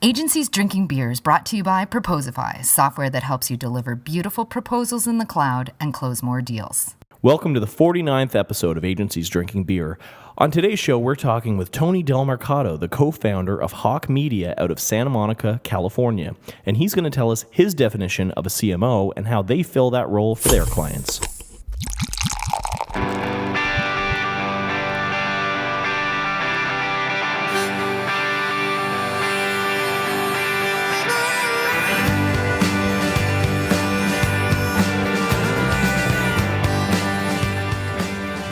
Agencies Drinking Beer is brought to you by Proposify, software that helps you deliver beautiful proposals in the cloud and close more deals. Welcome to the 49th episode of Agencies Drinking Beer. On today's show, we're talking with Tony Delmercado, the co-founder of Hawke Media out of Santa Monica, California. And he's going to tell us his definition of a CMO and how they fill that role for their clients.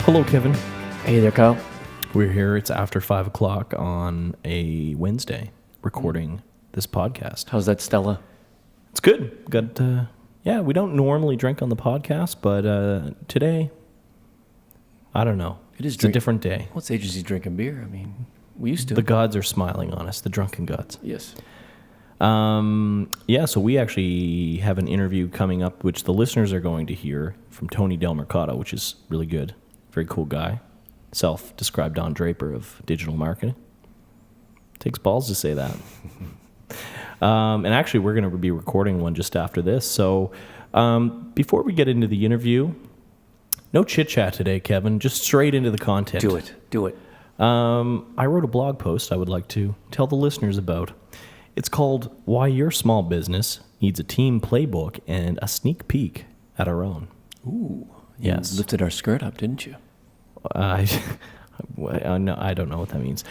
Hello, Kevin. Hey there, Kyle. We're here. It's after 5 o'clock on a Wednesday recording this podcast. How's that, Stella? It's good. We don't normally drink on the podcast, but today, I don't know. It's a different day. What's agency drinking beer? I mean, we used to. The gods are smiling on us, the drunken gods. Yes. So we actually have an interview coming up, which the listeners are going to hear from Tony Delmercado, which is really good. Very cool guy. Self-described Don Draper of digital marketing. Takes balls to say that. And actually, we're going to be recording one just after this. So before we get into the interview, no chit-chat today, Kevin. Just straight into the content. Do it. I wrote a blog post I would like to tell the listeners about. It's called Why Your Small Business Needs a Team Playbook and a Sneak Peek at Our Own. Ooh. Yes. You lifted our skirt up, didn't you? I don't know what that means.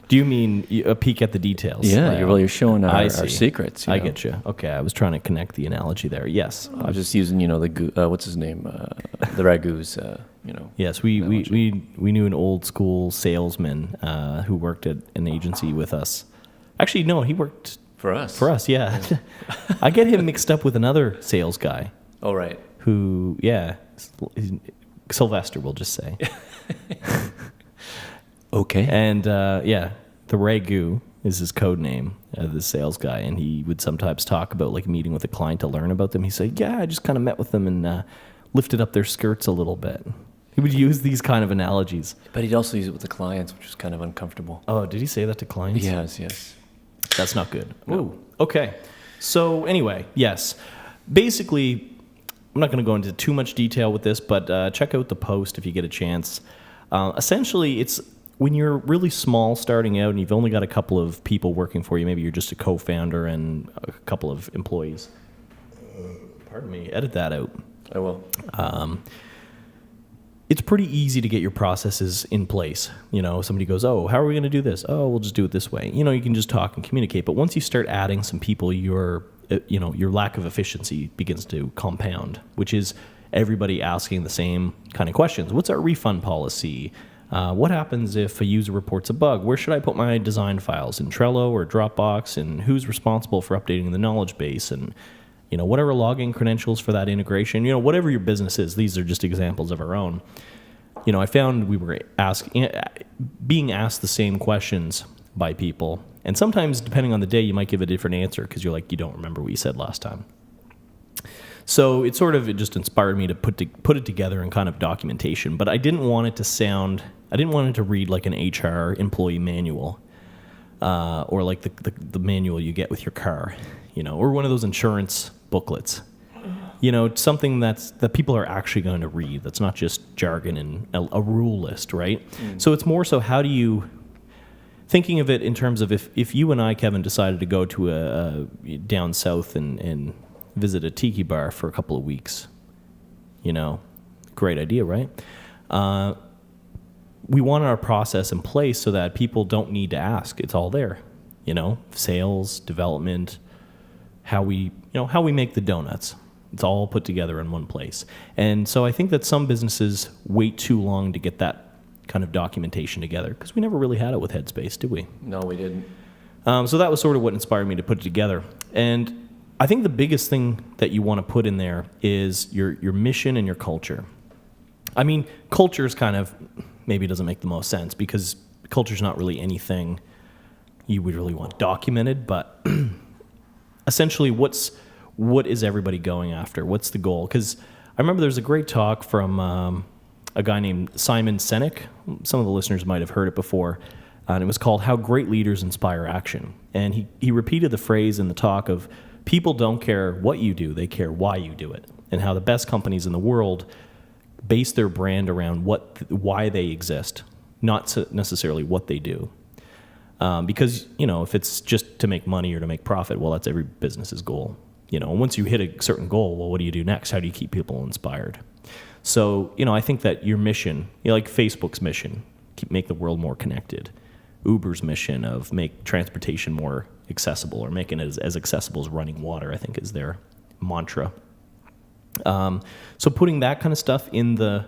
Do you mean a peek at the details? Yeah, you're showing our secrets. I get you. Okay, I was trying to connect the analogy there. Yes. I was just using, the what's his name? The Ragu's, Yes, we knew an old school salesman who worked at an agency with us. Actually, no, he worked... For us? For us, yeah. I get him mixed up with another sales guy. Oh, right. Who, Sylvester, we'll just say. Okay. And, the Ragu is his code name, the sales guy, and he would sometimes talk about, meeting with a client to learn about them. He'd say, I just kind of met with them and lifted up their skirts a little bit. He would use these kind of analogies. But he'd also use it with the clients, which was kind of uncomfortable. Oh, did he say that to clients? Yes. That's not good. No. Ooh. Okay. So anyway, yes. Basically, I'm not going to go into too much detail with this, but check out the post if you get a chance. Essentially, it's when you're really small starting out and you've only got a couple of people working for you, maybe you're just a co-founder and a couple of employees. Pardon me. Edit that out. I will. It's pretty easy to get your processes in place. Somebody goes, how are we going to do this? Oh, we'll just do it this way. You can just talk and communicate. But once you start adding some people, your lack of efficiency begins to compound, which is everybody asking the same kind of questions. What's our refund policy? What happens if a user reports a bug? Where should I put my design files? In Trello or Dropbox? And who's responsible for updating the knowledge base? And what are our login credentials for that integration? Whatever your business is, these are just examples of our own. I found we were being asked the same questions by people. And sometimes, depending on the day, you might give a different answer because you're like, you don't remember what you said last time. So it just inspired me to put it together in kind of documentation. But I didn't want it to read like an HR employee manual or like the manual you get with your car, or one of those insurance booklets. Something that people are actually going to read. That's not just jargon and a rule list, right? So it's more so how do you, thinking of it in terms of if you and I, Kevin, decided to go to a down south and visit a tiki bar for a couple of weeks, great idea, right? We want our process in place so that people don't need to ask. It's all there, sales, development, how we make the donuts. It's all put together in one place. And so I think that some businesses wait too long to get that kind of documentation together because we never really had it with Headspace, did we? No, we didn't. So that was sort of what inspired me to put it together. And I think the biggest thing that you want to put in there is your mission and your culture. I mean, culture is kind of, maybe doesn't make the most sense because culture is not really anything you would really want documented, but essentially what is everybody going after? What's the goal? Because I remember there's a great talk from a guy named Simon Sinek. Some of the listeners might have heard it before. and it was called How Great Leaders Inspire Action. And he repeated the phrase in the talk of, people don't care what you do, they care why you do it, and how the best companies in the world base their brand around why they exist, not necessarily what they do. Because, if it's just to make money or to make profit, well, that's every business's goal. And once you hit a certain goal, well, what do you do next? How do you keep people inspired? So, I think that your mission, like Facebook's mission, make the world more connected. Uber's mission of make transportation more accessible, or making it as accessible as running water, I think is their mantra. So putting that kind of stuff in the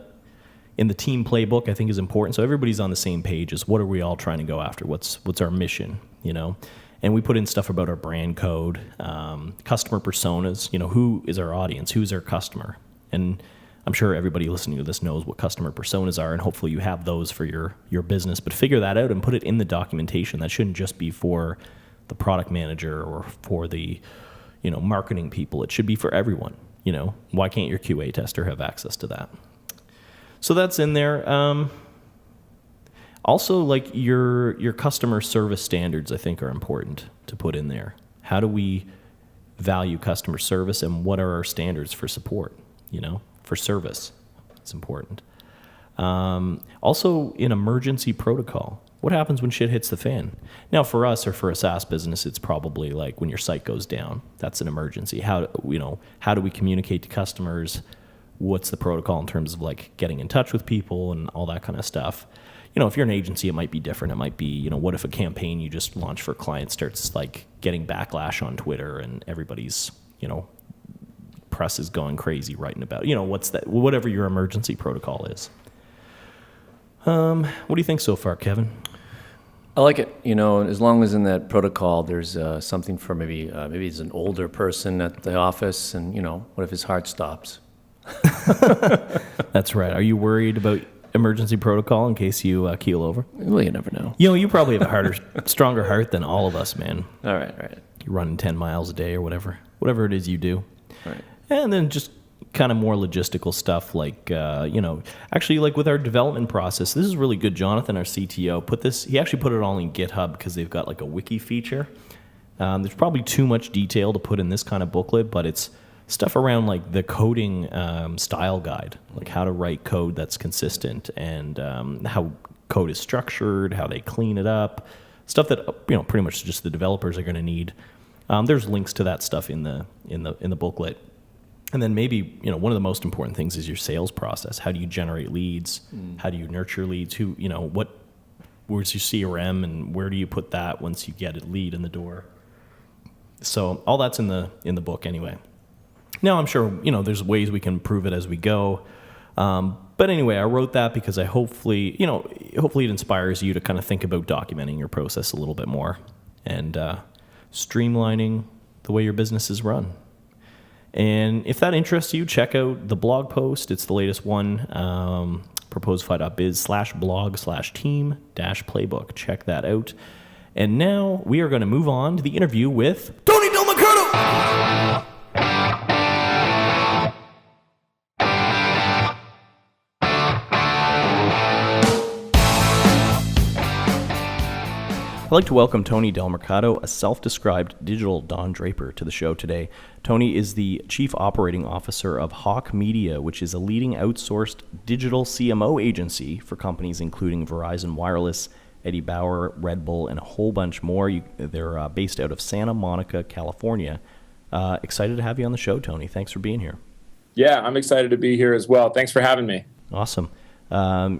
team playbook, I think, is important. So everybody's on the same page as what are we all trying to go after? What's our mission, And we put in stuff about our brand code, customer personas, who is our audience, who's our customer. And I'm sure everybody listening to this knows what customer personas are, and hopefully you have those for your business. But figure that out and put it in the documentation. That shouldn't just be for the product manager or for the, marketing people. It should be for everyone. Why can't your QA tester have access to that? So that's in there. Also, like your customer service standards, I think, are important to put in there. How do we value customer service, and what are our standards for support? For service, it's important. Also, in emergency protocol, what happens when shit hits the fan? Now, for us or for a SaaS business, it's probably like when your site goes down. That's an emergency. How do we communicate to customers? What's the protocol in terms of like getting in touch with people and all that kind of stuff? If you're an agency, it might be different. It might be, what if a campaign you just launched for a client starts like getting backlash on Twitter and everybody's, press is going crazy writing about, whatever your emergency protocol is. What do you think so far, Kevin? I like it. As long as in that protocol there's something for maybe it's an older person at the office, and what if his heart stops? That's right. Are you worried about emergency protocol in case you keel over? Well, you never know. You probably have a stronger heart than all of us, man. All right. You're running 10 miles a day or whatever it is you do. All right. And then just kind of more logistical stuff like, actually like with our development process, this is really good. Jonathan, our CTO, he actually put it all in GitHub because they've got like a wiki feature. There's probably too much detail to put in this kind of booklet, but it's stuff around like the coding style guide, like how to write code that's consistent, and how code is structured, how they clean it up, stuff that pretty much just the developers are going to need. There's links to that stuff in the booklet. And then maybe, one of the most important things is your sales process. How do you generate leads? How do you nurture leads? Where's your CRM, and where do you put that once you get a lead in the door? So all that's in the book anyway. Now I'm sure, there's ways we can improve it as we go. But anyway, I wrote that because hopefully it inspires you to kind of think about documenting your process a little bit more and streamlining the way your business is run. And if that interests you, check out the blog post. It's the latest one, proposify.biz/blog/team-playbook. Check that out. And now we are going to move on to the interview with Tony Delmercado. I'd like to welcome Tony Delmercado, a self-described digital Don Draper, to the show today. Tony is the Chief Operating Officer of Hawke Media, which is a leading outsourced digital CMO agency for companies including Verizon Wireless, Eddie Bauer, Red Bull, and a whole bunch more. They're based out of Santa Monica, California. Excited to have you on the show, Tony. Thanks for being here. Yeah, I'm excited to be here as well. Thanks for having me. Awesome.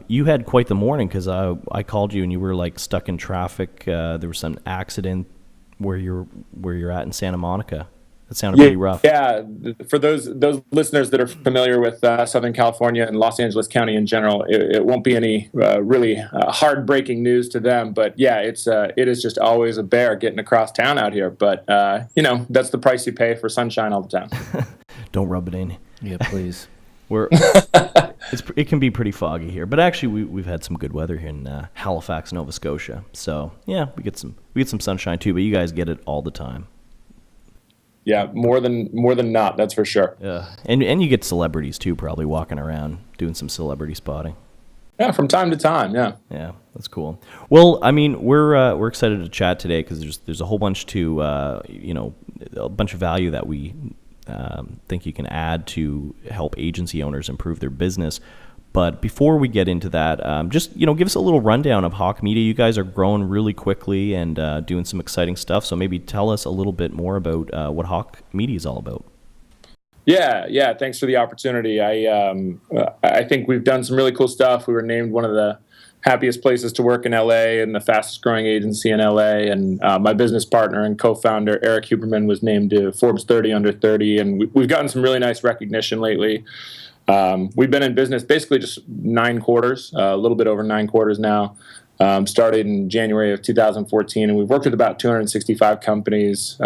You had quite the morning because I called you and you were like stuck in traffic. There was some accident where you're at in Santa Monica. That sounded pretty rough. Yeah, for those listeners that are familiar with Southern California and Los Angeles County in general, it won't be any really hard-breaking news to them. But yeah, it is just always a bear getting across town out here. But that's the price you pay for sunshine all the time. Don't rub it in. Yeah, please. It can be pretty foggy here, but actually we've had some good weather here in Halifax, Nova Scotia. So yeah, we get some sunshine too, but you guys get it all the time. Yeah, more than not, that's for sure. Yeah, and you get celebrities too, probably walking around doing some celebrity spotting. Yeah, from time to time. Yeah. Yeah, that's cool. Well, I mean, we're excited to chat today because there's a whole bunch to a bunch of value that we think you can add to help agency owners improve their business. But before we get into that, just give us a little rundown of Hawke Media. You guys are growing really quickly and doing some exciting stuff. So maybe tell us a little bit more about what Hawke Media is all about. Yeah. Thanks for the opportunity. I think we've done some really cool stuff. We were named one of the happiest places to work in LA and the fastest growing agency in LA. And my business partner and co-founder, Eric Huberman, was named to Forbes 30 Under 30. And we've gotten some really nice recognition lately. We've been in business basically just 9 quarters, a little bit over 9 quarters now. Started in January of 2014, and we've worked with about 265 companies,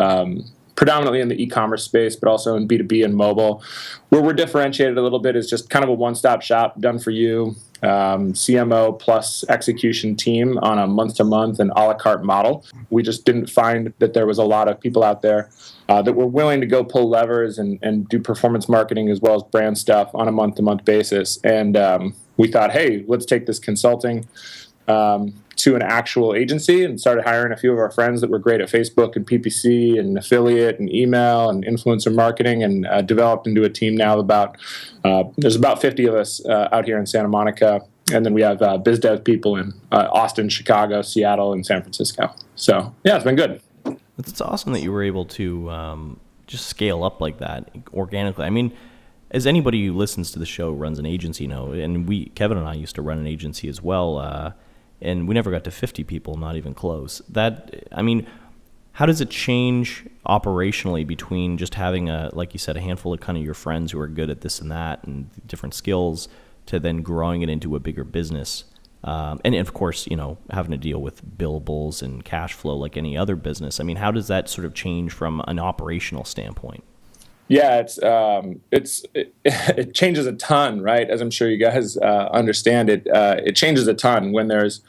predominantly in the e-commerce space, but also in B2B and mobile. Where we're differentiated a little bit is just kind of a one-stop shop, done for you, CMO plus execution team on a month-to-month and a la carte model. We just didn't find that there was a lot of people out there that were willing to go pull levers and do performance marketing as well as brand stuff on a month-to-month basis. And we thought, hey, let's take this consulting to an actual agency, and started hiring a few of our friends that were great at Facebook and PPC and affiliate and email and influencer marketing, and developed into a team now of there's about 50 of us out here in Santa Monica. And then we have biz dev people in Austin, Chicago, Seattle, and San Francisco. So yeah, it's been good. It's awesome that you were able to just scale up like that organically. I mean, as anybody who listens to the show runs an agency know, and Kevin and I used to run an agency as well, and we never got to 50 people, not even close. How does it change operationally between just having like you said, a handful of kind of your friends who are good at this and that and different skills, to then growing it into a bigger business? And of course, having to deal with billables and cash flow like any other business. I mean, how does that sort of change from an operational standpoint? Yeah, it changes a ton, right? As I'm sure you guys understand it. It changes a ton when there's,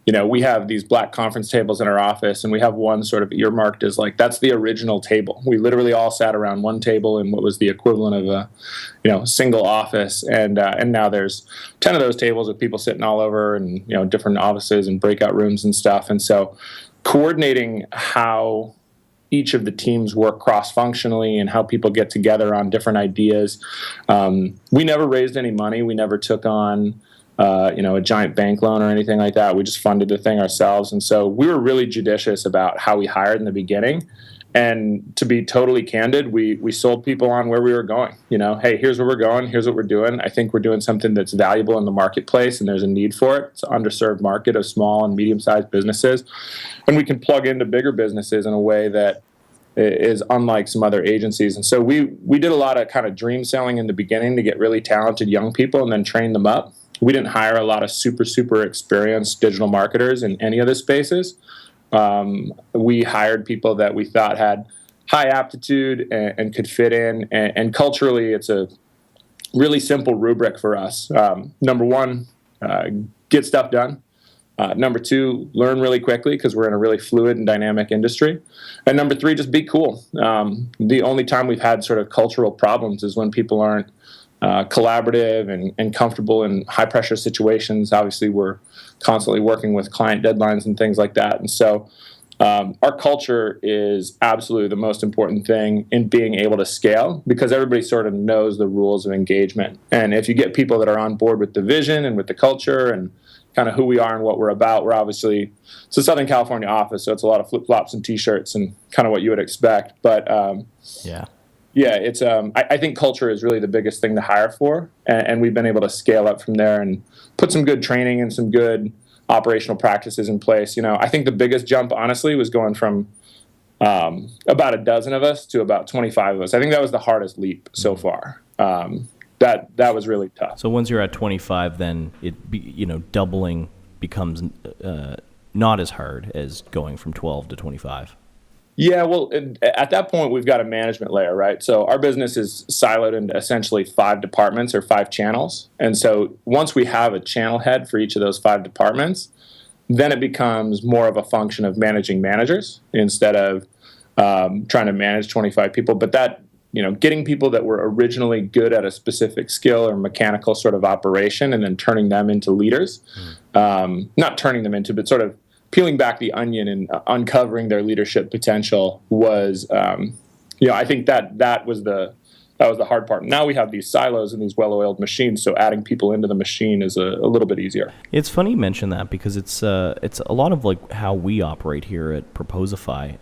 we have these black conference tables in our office, and we have one sort of earmarked as like, that's the original table. We literally all sat around one table in what was the equivalent of a, single office, and now there's 10 of those tables with people sitting all over, and different offices and breakout rooms and stuff. And so, coordinating how each of the teams work cross-functionally and how people get together on different ideas. We never raised any money. We never took on, a giant bank loan or anything like that. We just funded the thing ourselves. And so we were really judicious about how we hired in the beginning. And to be totally candid, we sold people on where we were going. Hey, here's where we're going. Here's what we're doing. I think we're doing something that's valuable in the marketplace, and there's a need for it. It's an underserved market of small and medium-sized businesses. And we can plug into bigger businesses in a way that is unlike some other agencies. And so we did a lot of kind of dream selling in the beginning to get really talented young people and then train them up. We didn't hire a lot of super experienced digital marketers in any of the spaces. We hired people that we thought had high aptitude and could fit in. And culturally, it's a really simple rubric for us. Number one, get stuff done. Number two, learn really quickly because we're in a really fluid and dynamic industry. And number three, just be cool. The only time we've had sort of cultural problems is when people aren't collaborative and comfortable in high-pressure situations. Obviously, we're constantly working with client deadlines and things like that. And so our culture is absolutely the most important thing in being able to scale, because everybody sort of knows the rules of engagement. And if you get people that are on board with the vision and with the culture and kind of who we are and what we're about, it's a Southern California office, so it's a lot of flip-flops and T-shirts and kind of what you would expect. But it's I think culture is really the biggest thing to hire for, and we've been able to scale up from there and put some good training and some good operational practices in place. I think the biggest jump, honestly, was going from about a dozen of us to about 25 of us. I think that was the hardest leap so far. That was really tough. So once you're at 25, then doubling becomes not as hard as going from 12 to 25. Yeah, well, at that point, we've got a management layer, right? So our business is siloed into essentially 5 departments or 5 channels. And so once we have a channel head for each of those 5 departments, then it becomes more of a function of managing managers instead of trying to manage 25 people. But getting people that were originally good at a specific skill or mechanical sort of operation and then turning them into leaders. Not turning them into, but sort of peeling back the onion and uncovering their leadership potential was, I think that was the hard part. Now we have these silos and these well-oiled machines, so adding people into the machine is a little bit easier. It's funny you mention that because it's a lot of like how we operate here at Proposify.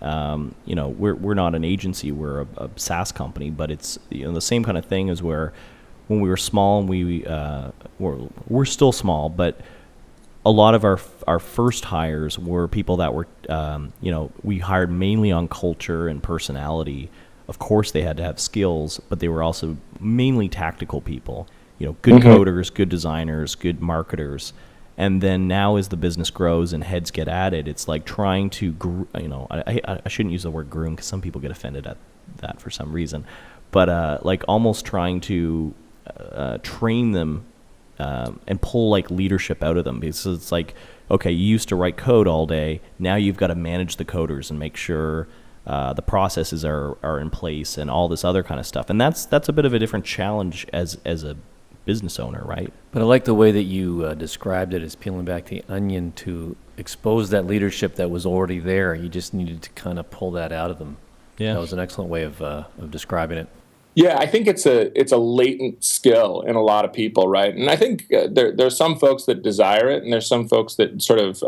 We're not an agency, we're a SaaS company, but it's the same kind of thing as where when we were small and we're still small, but a lot of our first hires were people that were we hired mainly on culture and personality. Of course, they had to have skills, but they were also mainly tactical people. Good coders, good designers, good marketers. And then now, as the business grows and heads get added, it's like trying to, I shouldn't use the word groom because some people get offended at that for some reason, but like almost trying to train them and pull like leadership out of them, because it's like, okay, you used to write code all day, now you've got to manage the coders and make sure the processes are in place and all this other kind of stuff. And that's a bit of a different challenge as a business owner, right? But I like the way that you described it as peeling back the onion to expose that leadership that was already there. You just needed to kind of pull that out of them. Yeah. That was an excellent way of describing it. Yeah, I think it's a latent skill in a lot of people, right? And I think there's some folks that desire it, and there's some folks that sort of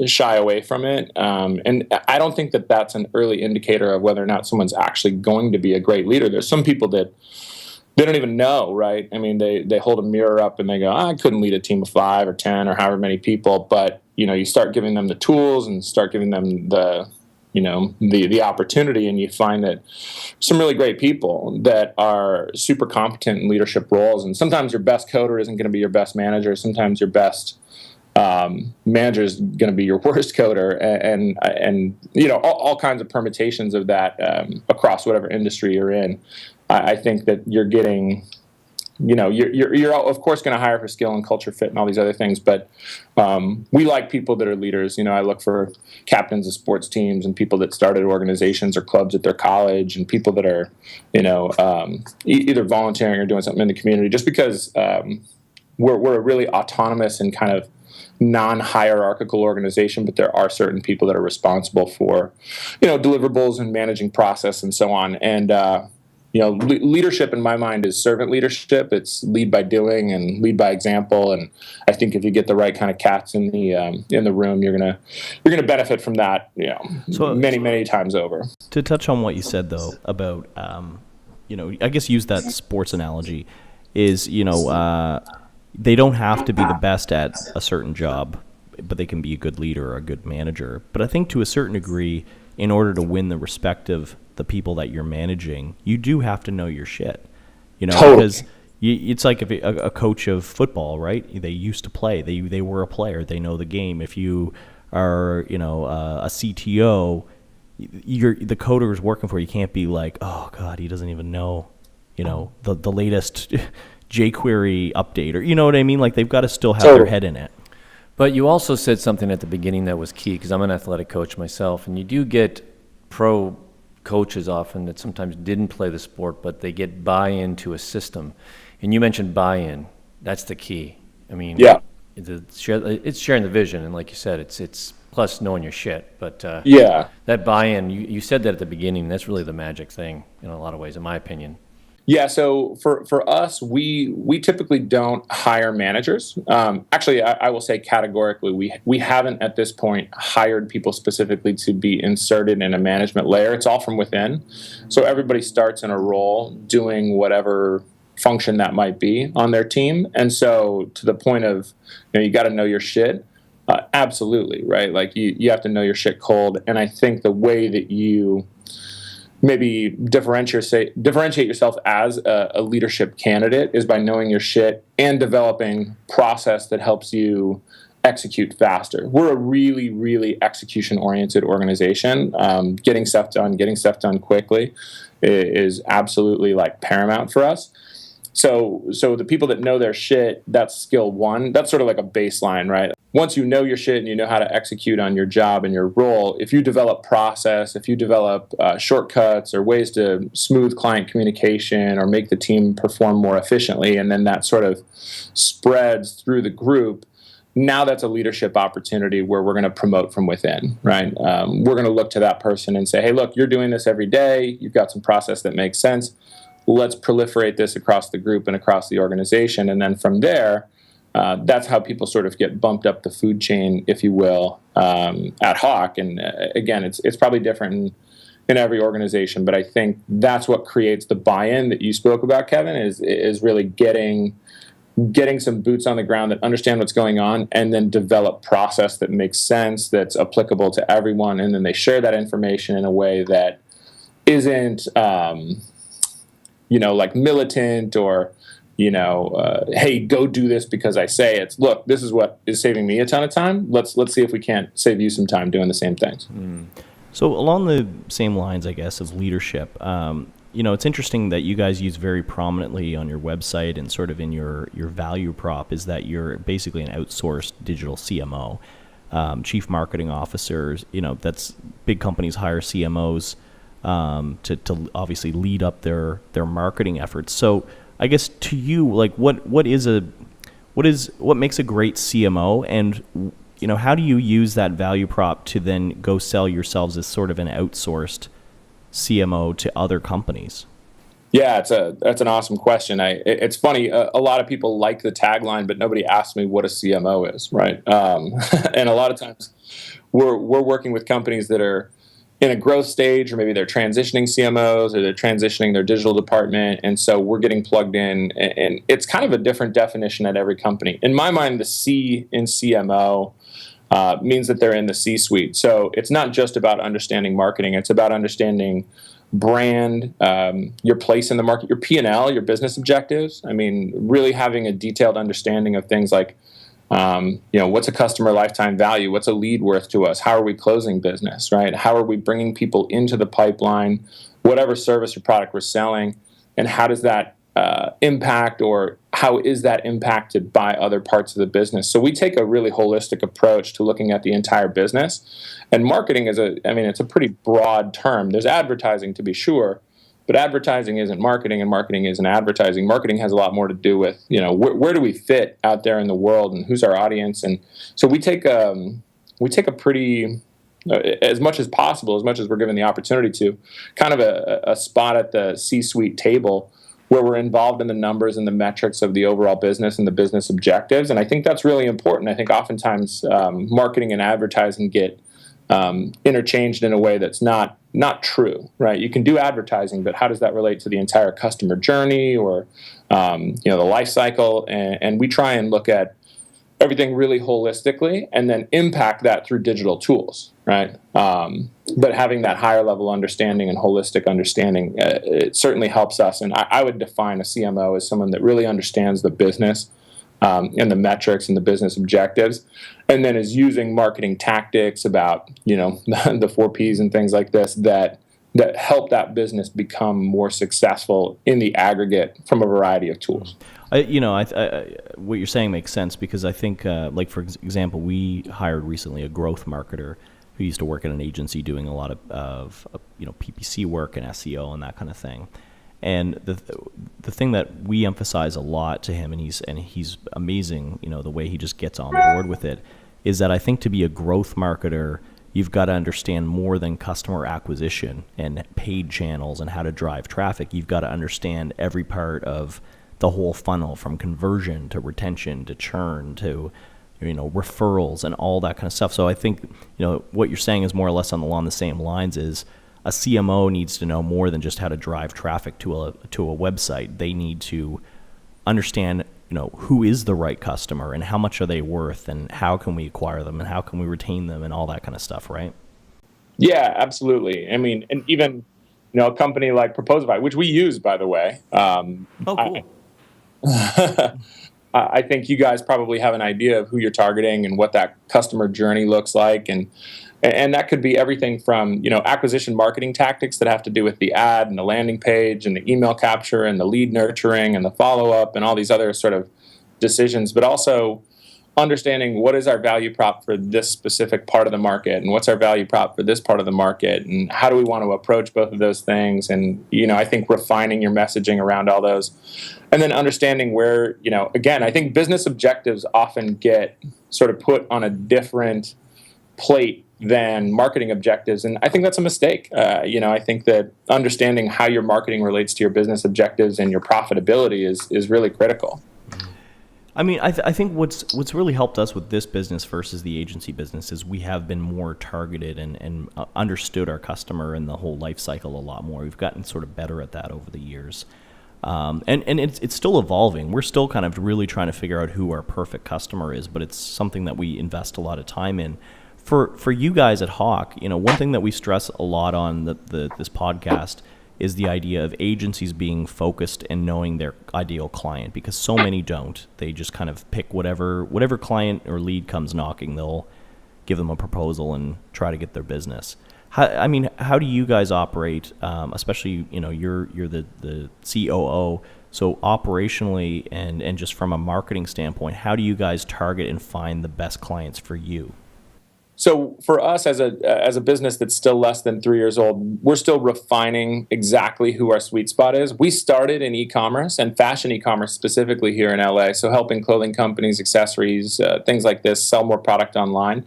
shy away from it. And I don't think that that's an early indicator of whether or not someone's actually going to be a great leader. There's some people that they don't even know, right? I mean, they hold a mirror up and they go, I couldn't lead a team of 5 or 10 or however many people. But you start giving them the tools and start giving them the opportunity, and you find that some really great people that are super competent in leadership roles. And sometimes your best coder isn't going to be your best manager. Sometimes your best manager is going to be your worst coder, and all kinds of permutations of that across whatever industry you're in. I think that you're getting. You're of course going to hire for skill and culture fit and all these other things, but we like people that are leaders. I look for captains of sports teams and people that started organizations or clubs at their college, and people that are, either volunteering or doing something in the community. Just because we're a really autonomous and kind of non-hierarchical organization, but there are certain people that are responsible for, deliverables and managing process and so on. And leadership in my mind is servant leadership. It's lead by doing and lead by example. And I think if you get the right kind of cats in the room, you're gonna benefit from that. Many times over. To touch on what you said though about I guess use that sports analogy is they don't have to be the best at a certain job, but they can be a good leader or a good manager. But I think to a certain degree, in order to win the respect of the people that you're managing, you do have to know your shit, Totally. Because it's like if a coach of football, right? They used to play, they were a player, they know the game. If you are, a CTO, the coder is working for you. Can't be like, oh God, he doesn't even know, the latest jQuery update, or you know what I mean? Like they've got to still have their head in it. But you also said something at the beginning that was key, because I'm an athletic coach myself, and you do get pro coaches often that sometimes didn't play the sport, but they get buy-in to a system. And you mentioned buy-in. That's the key. I mean, yeah, it's sharing the vision, and like you said, it's plus knowing your shit. But that buy-in, you said that at the beginning. That's really the magic thing in a lot of ways, in my opinion. Yeah, so for us, we typically don't hire managers. Actually, I will say categorically, we haven't at this point hired people specifically to be inserted in a management layer. It's all from within. So everybody starts in a role doing whatever function that might be on their team. And so to the point of, you got to know your shit. Absolutely, right? Like you have to know your shit cold. And I think the way that you maybe differentiate yourself as a leadership candidate is by knowing your shit and developing process that helps you execute faster. We're a really, really execution-oriented organization. Getting stuff done quickly is absolutely like paramount for us. So the people that know their shit, that's skill one. That's sort of like a baseline, right? once you know your shit and you know how to execute on your job and your role, if you develop process, if you develop shortcuts or ways to smooth client communication or make the team perform more efficiently, and then that sort of spreads through the group, now that's a leadership opportunity where we're going to promote from within, right? We're going to look to that person and say, hey, look, you're doing this every day. You've got some process that makes sense. Let's proliferate this across the group and across the organization. And then from there, that's how people sort of get bumped up the food chain, if you will, at Hawke. And again, it's probably different in every organization, but I think that's what creates the buy-in that you spoke about, Kevin, is really getting some boots on the ground that understand what's going on and then develop process that makes sense, that's applicable to everyone, and then they share that information in a way that isn't, like militant or, hey, go do this because I say it. Look, this is what is saving me a ton of time. Let's see if we can't save you some time doing the same things. So along the same lines, I guess, of leadership, it's interesting that you guys use very prominently on your website and sort of in your value prop is that you're basically an outsourced digital CMO, chief marketing officers. That's big companies hire CMOs to obviously lead up their marketing efforts. So I guess to you, like what makes a great CMO, and how do you use that value prop to then go sell yourselves as sort of an outsourced CMO to other companies? Yeah, that's an awesome question. It's funny. A lot of people like the tagline, but nobody asks me what a CMO is, right? And a lot of times, we're working with companies that are in a growth stage, or maybe they're transitioning CMOs, or they're transitioning their digital department, and so we're getting plugged in. And it's kind of a different definition at every company. In my mind, the C in CMO means that they're in the C-suite. So it's not just about understanding marketing. It's about understanding brand, your place in the market, your P&L, your business objectives. I mean, really having a detailed understanding of things like, what's a customer lifetime value? What's a lead worth to us? How are we closing business, right? How are we bringing people into the pipeline, whatever service or product we're selling, and how does that impact, or how is that impacted by other parts of the business? So we take a really holistic approach to looking at the entire business. And marketing it's a pretty broad term. There's advertising, to be sure, but advertising isn't marketing and marketing isn't advertising. Marketing has a lot more to do with, where do we fit out there in the world and who's our audience? And so we take a pretty, as much as possible, as much as we're given the opportunity to, kind of a spot at the C-suite table where we're involved in the numbers and the metrics of the overall business and the business objectives. And I think that's really important. I think oftentimes marketing and advertising get interchanged in a way that's not true, right? You can do advertising, but how does that relate to the entire customer journey or the life cycle? And we try and look at everything really holistically and then impact that through digital tools, right? But having that higher level understanding and holistic understanding, it certainly helps us. And I would define a CMO as someone that really understands the business and the metrics and the business objectives, and then is using marketing tactics about, the 4 Ps and things like this that help that business become more successful in the aggregate from a variety of tools. What you're saying makes sense, because I think, for example, we hired recently a growth marketer who used to work at an agency doing a lot of PPC work and SEO and that kind of thing. And the thing that we emphasize a lot to him, and he's amazing, the way he just gets on board with it, is that I think to be a growth marketer, you've got to understand more than customer acquisition and paid channels and how to drive traffic. You've got to understand every part of the whole funnel, from conversion to retention to churn to referrals and all that kind of stuff. So I think what you're saying is more or less along the same lines. Is a CMO needs to know more than just how to drive traffic to a website. They need to understand who is the right customer and how much are they worth and how can we acquire them and how can we retain them and all that kind of stuff, right? Yeah, absolutely. I mean, and even a company like Proposify, which we use, by the way. Cool. I think you guys probably have an idea of who you're targeting and what that customer journey looks like, and that could be everything from acquisition marketing tactics that have to do with the ad and the landing page and the email capture and the lead nurturing and the follow up and all these other sort of decisions, but also understanding what is our value prop for this specific part of the market and what's our value prop for this part of the market, and how do we want to approach both of those things. And, I think refining your messaging around all those, and then understanding where, again, I think business objectives often get sort of put on a different plate than marketing objectives. And I think that's a mistake. I think that understanding how your marketing relates to your business objectives and your profitability is really critical. I mean, I think what's really helped us with this business versus the agency business is we have been more targeted and understood our customer and the whole life cycle a lot more. We've gotten sort of better at that over the years. And it's still evolving. We're still kind of really trying to figure out who our perfect customer is, but it's something that we invest a lot of time in. For you guys at Hawke, one thing that we stress a lot on this podcast is the idea of agencies being focused and knowing their ideal client, because so many don't. They just kind of pick whatever client or lead comes knocking, they'll give them a proposal and try to get their business. How do you guys operate? Especially, you're the COO, so operationally and just from a marketing standpoint, how do you guys target and find the best clients for you? So for us as a business that's still less than 3 years old, we're still refining exactly who our sweet spot is. We started in e-commerce and fashion e-commerce specifically here in LA, so helping clothing companies, accessories, things like this sell more product online.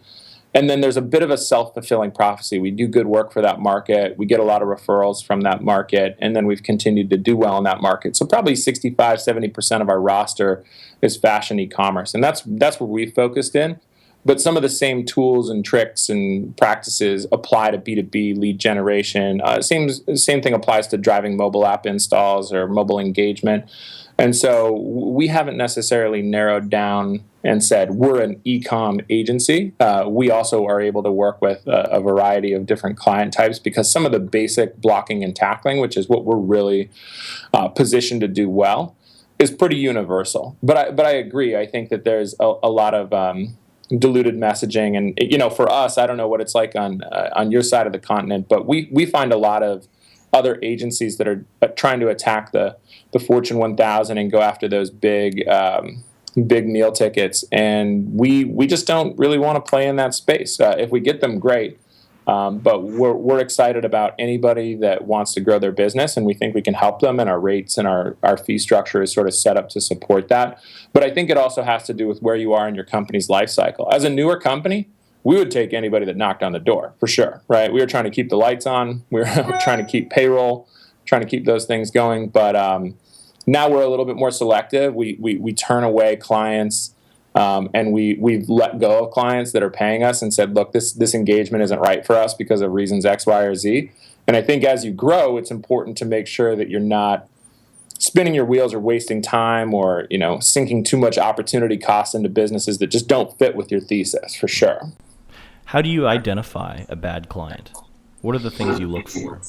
And then there's a bit of a self-fulfilling prophecy. We do good work for that market. We get a lot of referrals from that market, and then we've continued to do well in that market. So probably 65, 70% of our roster is fashion e-commerce, and that's where we focused in. But some of the same tools and tricks and practices apply to B2B lead generation. Same thing applies to driving mobile app installs or mobile engagement. And so we haven't necessarily narrowed down and said we're an e-com agency. We also are able to work with a variety of different client types, because some of the basic blocking and tackling, which is what we're really positioned to do well, is pretty universal. But I agree. I think that there's a lot of diluted messaging, and for us, I don't know what it's like on your side of the continent, but we find a lot of other agencies that are trying to attack the Fortune 1000 and go after those big meal tickets, and we just don't really want to play in that space. If we get them, great. But we're excited about anybody that wants to grow their business, and we think we can help them, and our rates and our fee structure is sort of set up to support that. But I think it also has to do with where you are in your company's life cycle. As a newer company, we would take anybody that knocked on the door, for sure, right? We were trying to keep the lights on. We were trying to keep payroll, trying to keep those things going. But now we're a little bit more selective. We turn away clients, and we've let go of clients that are paying us and said, look, this engagement isn't right for us because of reasons X, Y, or Z. And I think as you grow, it's important to make sure that you're not spinning your wheels or wasting time or sinking too much opportunity costs into businesses that just don't fit with your thesis, for sure. How do you identify a bad client? What are the things you look for?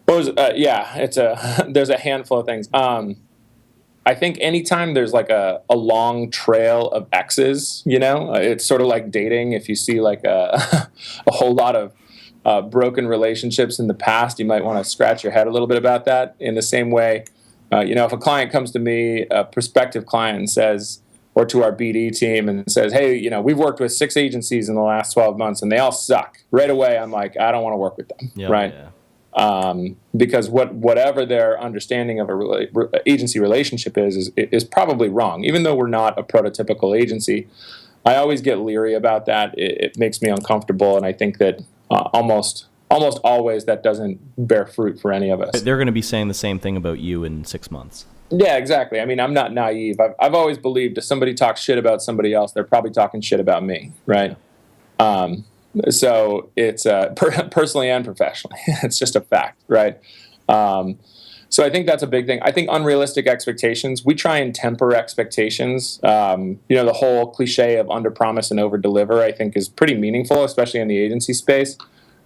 There's a handful of things. I think anytime there's like a long trail of X's, it's sort of like dating. If you see like a whole lot of broken relationships in the past, you might want to scratch your head a little bit about that. In the same way, if a client comes to me, a prospective client, and says, or to our BD team and says, hey, we've worked with 6 agencies in the last 12 months and they all suck. Right away, I'm like, I don't want to work with them, right? Yeah. Because whatever their understanding of a agency relationship is probably wrong. Even though we're not a prototypical agency, I always get leery about that. It makes me uncomfortable, and I think that almost always that doesn't bear fruit for any of us. They're going to be saying the same thing about you in 6 months. Yeah, exactly. I mean, I'm not naive. I've always believed if somebody talks shit about somebody else, they're probably talking shit about me, right? So it's personally and professionally. It's just a fact, right? So I think that's a big thing. I think unrealistic expectations, we try and temper expectations. The whole cliche of under-promise and over-deliver, I think, is pretty meaningful, especially in the agency space.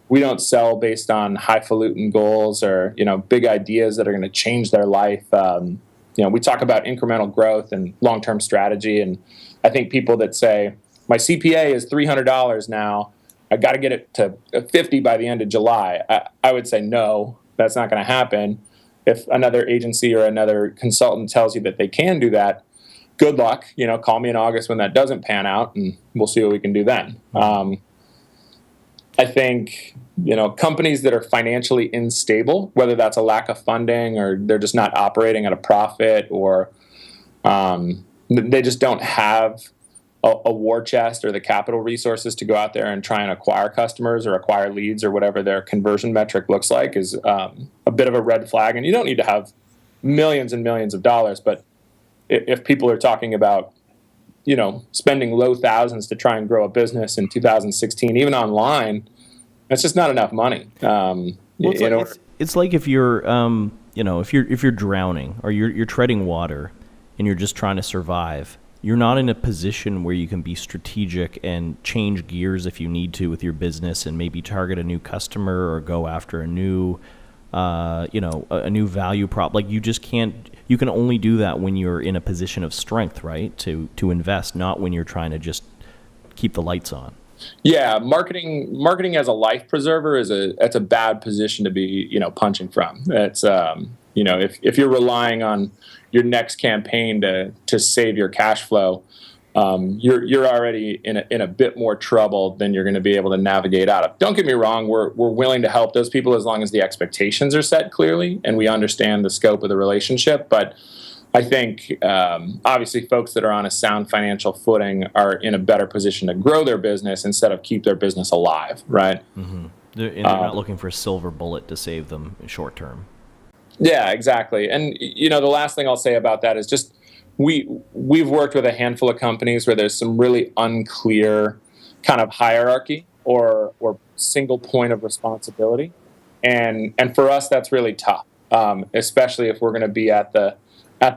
We don't sell based on highfalutin goals or, big ideas that are going to change their life. We talk about incremental growth and long-term strategy. And I think people that say, my CPA is $300 now, I got to get it to 50 by the end of July. I would say, no, that's not going to happen. If another agency or another consultant tells you that they can do that, good luck. Call me in August when that doesn't pan out, and we'll see what we can do then. I think, companies that are financially unstable, whether that's a lack of funding or they're just not operating at a profit, or they just don't have a war chest or the capital resources to go out there and try and acquire customers or acquire leads or whatever their conversion metric looks like, is a bit of a red flag. And you don't need to have millions and millions of dollars, but if people are talking about, spending low thousands to try and grow a business in 2016, even online, that's just not enough money. It's like if you're, if you're drowning or you're treading water and you're just trying to survive, you're not in a position where you can be strategic and change gears if you need to with your business and maybe target a new customer or go after a new, a new value prop. Like, you just can't. You can only do that when you're in a position of strength, right? To invest, not when you're trying to just keep the lights on. Yeah, marketing as a life preserver that's a bad position to be, punching from. It's if you're relying on your next campaign to save your cash flow, you're already in a bit more trouble than you're going to be able to navigate out of. Don't get me wrong, we're willing to help those people as long as the expectations are set clearly and we understand the scope of the relationship. But I think obviously folks that are on a sound financial footing are in a better position to grow their business instead of keep their business alive, right? Mm-hmm. They're not looking for a silver bullet to save them short term. Yeah, exactly. And the last thing I'll say about that is just we've worked with a handful of companies where there's some really unclear kind of hierarchy or single point of responsibility, and for us that's really tough, especially if we're going to be at the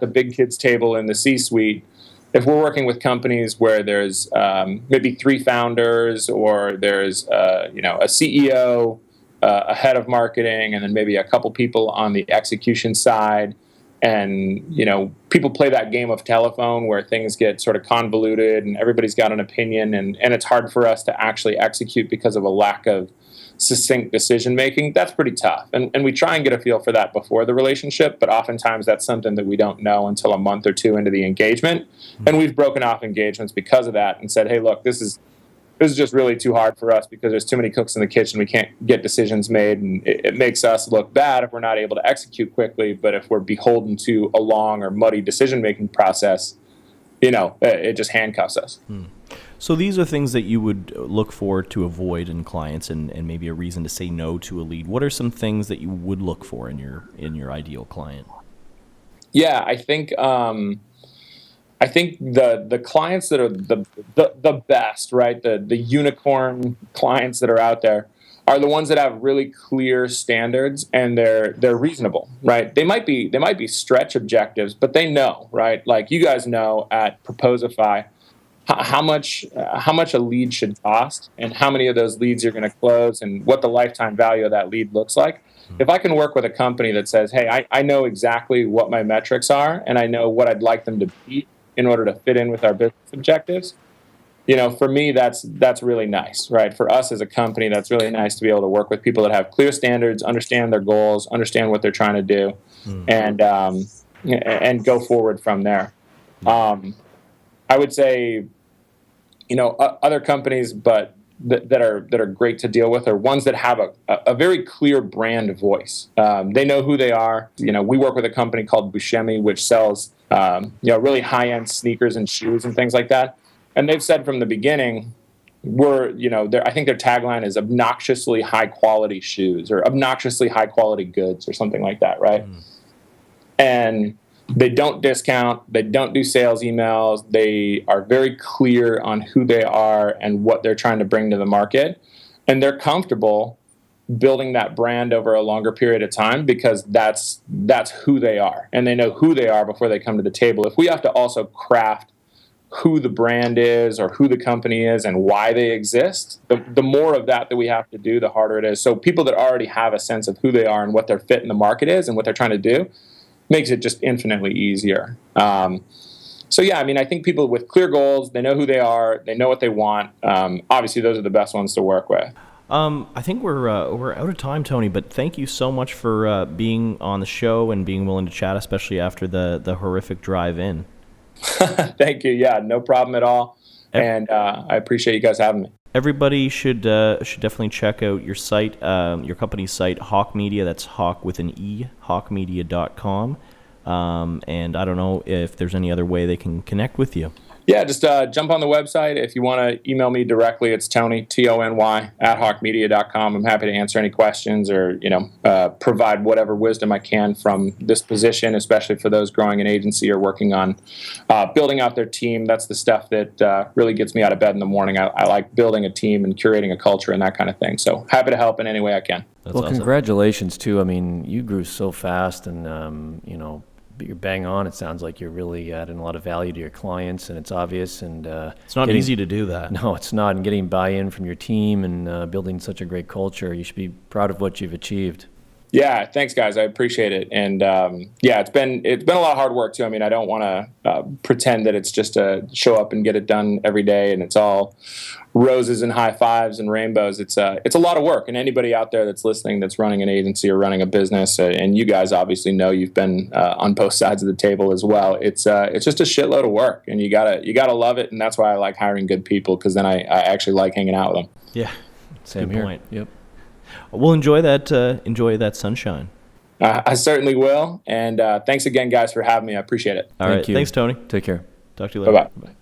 big kids table in the C-suite. If we're working with companies where there's maybe 3 founders, or there's a CEO, a head of marketing, and then maybe a couple people on the execution side, and people play that game of telephone where things get sort of convoluted and everybody's got an opinion, and it's hard for us to actually execute because of a lack of succinct decision making. That's pretty tough, and we try and get a feel for that before the relationship, but oftentimes that's something that we don't know until a month or 2 into the engagement, and we've broken off engagements because of that and said, hey, look, this is just really too hard for us because there's too many cooks in the kitchen. We can't get decisions made, and it makes us look bad if we're not able to execute quickly. But if we're beholden to a long or muddy decision-making process, it just handcuffs us. So these are things that you would look for to avoid in clients, and maybe a reason to say no to a lead. What are some things that you would look for in your ideal client? Yeah, I think the clients that are the best, right? The unicorn clients that are out there are the ones that have really clear standards and they're reasonable, right? They might be stretch objectives, but they know, right? Like you guys know at Proposify how much a lead should cost and how many of those leads you're going to close and what the lifetime value of that lead looks like. If I can work with a company that says, hey, I know exactly what my metrics are and I know what I'd like them to be in order to fit in with our business objectives, for me, that's really nice, right? For us as a company, that's really nice to be able to work with people that have clear standards, understand their goals, understand what they're trying to do, and go forward from there. I would say, other companies, but that are great to deal with are ones that have a very clear brand voice. They know who they are. We work with a company called Buscemi, which sells really high-end sneakers and shoes and things like that. And they've said from the beginning, I think their tagline is obnoxiously high-quality shoes or obnoxiously high-quality goods or something like that, right? And they don't discount. They don't do sales emails. They are very clear on who they are and what they're trying to bring to the market. And they're comfortable building that brand over a longer period of time because that's who they are. And they know who they are before they come to the table. If we have to also craft who the brand is or who the company is and why they exist, the more of that we have to do, the harder it is. So people that already have a sense of who they are and what their fit in the market is and what they're trying to do makes it just infinitely easier. So yeah, I think people with clear goals, they know who they are, they know what they want. Obviously, those are the best ones to work with. I think we're out of time, Tony, but thank you so much for being on the show and being willing to chat, especially after the horrific drive in. Thank you. Yeah, no problem at all. And I appreciate you guys having me. Everybody should definitely check out your site, your company's site, Hawke Media. That's Hawke with an E, hawkemedia.com. And I don't know if there's any other way they can connect with you. Yeah, just jump on the website. If you want to email me directly, it's Tony, Tony, at hawkemedia.com. I'm happy to answer any questions or, provide whatever wisdom I can from this position, especially for those growing an agency or working on building out their team. That's the stuff that really gets me out of bed in the morning. I like building a team and curating a culture and that kind of thing. So happy to help in any way I can. That's awesome. Congratulations, too. I mean, you grew so fast and, you're bang on. It sounds like you're really adding a lot of value to your clients, and it's obvious. And it's not easy to do that. No, it's not. And getting buy-in from your team and building such a great culture, you should be proud of what you've achieved. Yeah, thanks, guys. I appreciate it. And it's been a lot of hard work too. I mean, I don't want to pretend that it's just a show up and get it done every day, and it's all roses and high fives and rainbows. It's a lot of work. And anybody out there that's listening, that's running an agency or running a business, and you guys obviously know you've been on both sides of the table as well. It's just a shitload of work, and you gotta love it. And that's why I like hiring good people, because then I actually like hanging out with them. Yeah, same good here. Point. Yep. We'll enjoy that sunshine. I certainly will. And thanks again, guys, for having me. I appreciate it. All right. Thanks, Tony. Take care. Talk to you later. Bye-bye.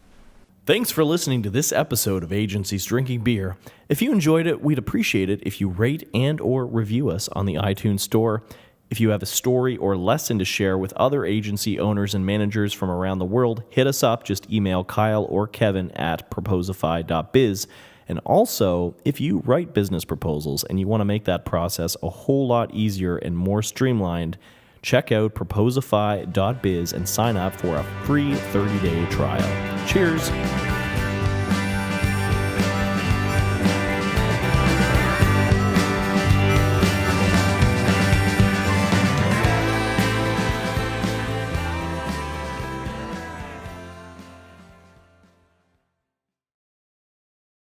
Thanks for listening to this episode of Agencies Drinking Beer. If you enjoyed it, we'd appreciate it if you rate and or review us on the iTunes Store. If you have a story or lesson to share with other agency owners and managers from around the world, hit us up. Just email Kyle or Kevin at proposify.biz. And also, if you write business proposals and you want to make that process a whole lot easier and more streamlined, check out proposify.biz and sign up for a free 30-day trial. Cheers!